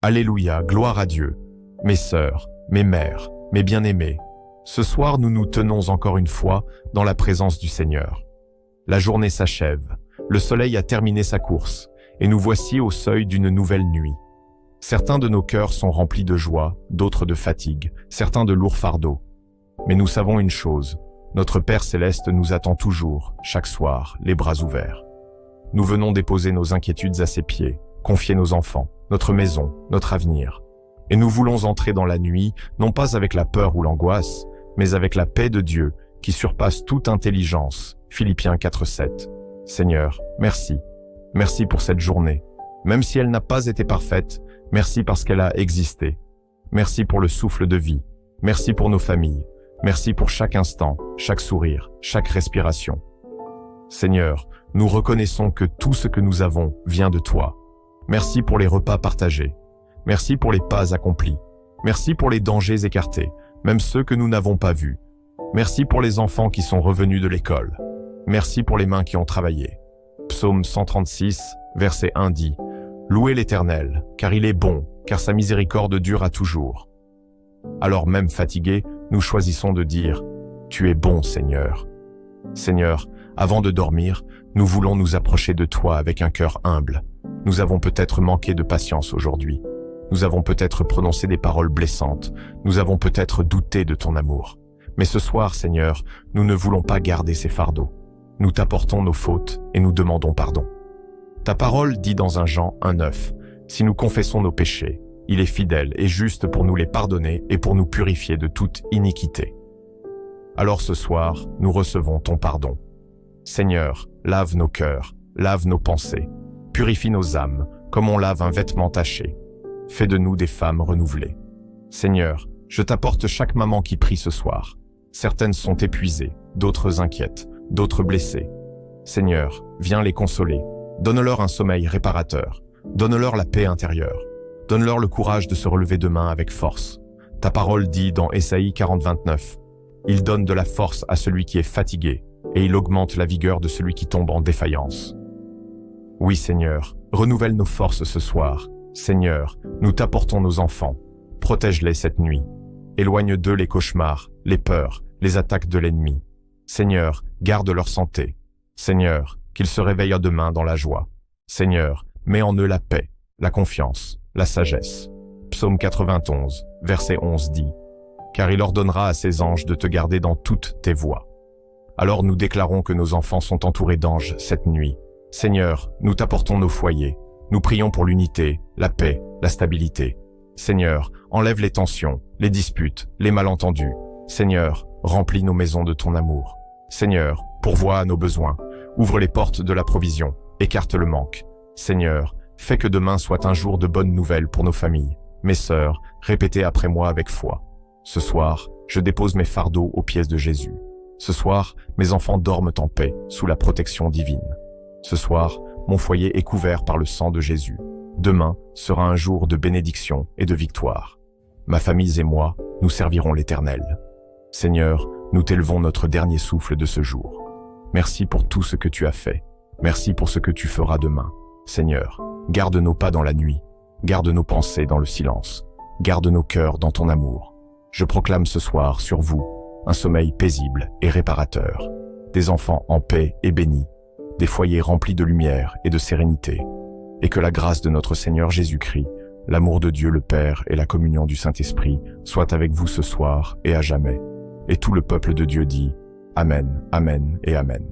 Alléluia, gloire à Dieu. Mes sœurs, mes mères, mes bien-aimés, ce soir nous nous tenons encore une fois dans la présence du Seigneur. La journée s'achève, le soleil a terminé sa course, et nous voici au seuil d'une nouvelle nuit. Certains de nos cœurs sont remplis de joie, d'autres de fatigue, certains de lourds fardeaux. Mais nous savons une chose, notre Père Céleste nous attend toujours, chaque soir, les bras ouverts. Nous venons déposer nos inquiétudes à ses pieds, confier nos enfants, notre maison, notre avenir. Et nous voulons entrer dans la nuit, non pas avec la peur ou l'angoisse, mais avec la paix de Dieu qui surpasse toute intelligence. Philippiens 4:7. Seigneur, merci. Merci pour cette journée. Même si elle n'a pas été parfaite, merci parce qu'elle a existé. Merci pour le souffle de vie. Merci pour nos familles. Merci pour chaque instant, chaque sourire, chaque respiration. Seigneur, nous reconnaissons que tout ce que nous avons vient de toi. Merci pour les repas partagés. Merci pour les pas accomplis. Merci pour les dangers écartés, même ceux que nous n'avons pas vus. Merci pour les enfants qui sont revenus de l'école. Merci pour les mains qui ont travaillé. Psaume 136, verset 1 dit « Louez l'Éternel, car il est bon, car sa miséricorde dure à toujours. » Alors même fatigués, nous choisissons de dire « Tu es bon, Seigneur. » Seigneur, avant de dormir, nous voulons nous approcher de toi avec un cœur humble. Nous avons peut-être manqué de patience aujourd'hui. Nous avons peut-être prononcé des paroles blessantes. Nous avons peut-être douté de ton amour. Mais ce soir, Seigneur, nous ne voulons pas garder ces fardeaux. Nous t'apportons nos fautes et nous demandons pardon. Ta parole dit dans 1 Jean 1:9, « Si nous confessons nos péchés, il est fidèle et juste pour nous les pardonner et pour nous purifier de toute iniquité. » Alors ce soir, nous recevons ton pardon. Seigneur, lave nos cœurs, lave nos pensées, purifie nos âmes, comme on lave un vêtement taché. Fais de nous des femmes renouvelées. Seigneur, je t'apporte chaque maman qui prie ce soir. Certaines sont épuisées, d'autres inquiètes, d'autres blessées. Seigneur, viens les consoler. Donne-leur un sommeil réparateur. Donne-leur la paix intérieure. Donne-leur le courage de se relever demain avec force. Ta parole dit dans Ésaïe 40:29, « Il donne de la force à celui qui est fatigué, et il augmente la vigueur de celui qui tombe en défaillance. » Oui, Seigneur, renouvelle nos forces ce soir. Seigneur, nous t'apportons nos enfants. Protège-les cette nuit. Éloigne d'eux les cauchemars, les peurs, les attaques de l'ennemi. Seigneur, garde leur santé. Seigneur, qu'ils se réveillent demain dans la joie. Seigneur, mets en eux la paix, la confiance, la sagesse. Psaume 91, verset 11 dit « Car il ordonnera à ses anges de te garder dans toutes tes voies. » Alors nous déclarons que nos enfants sont entourés d'anges cette nuit. Seigneur, nous t'apportons nos foyers. Nous prions pour l'unité, la paix, la stabilité. Seigneur, enlève les tensions, les disputes, les malentendus. Seigneur, remplis nos maisons de ton amour. Seigneur, pourvois à nos besoins. Ouvre les portes de la provision, écarte le manque. Seigneur, fais que demain soit un jour de bonnes nouvelles pour nos familles. Mes sœurs, répétez après moi avec foi. Ce soir, je dépose mes fardeaux aux pieds de Jésus. Ce soir, mes enfants dorment en paix, sous la protection divine. Ce soir, mon foyer est couvert par le sang de Jésus. Demain sera un jour de bénédiction et de victoire. Ma famille et moi, nous servirons l'Éternel. Seigneur, nous t'élevons notre dernier souffle de ce jour. Merci pour tout ce que tu as fait. Merci pour ce que tu feras demain. Seigneur, garde nos pas dans la nuit. Garde nos pensées dans le silence. Garde nos cœurs dans ton amour. Je proclame ce soir sur vous un sommeil paisible et réparateur. Des enfants en paix et bénis. Des foyers remplis de lumière et de sérénité. Et que la grâce de notre Seigneur Jésus-Christ, l'amour de Dieu le Père et la communion du Saint-Esprit soient avec vous ce soir et à jamais. Et tout le peuple de Dieu dit Amen, Amen et Amen.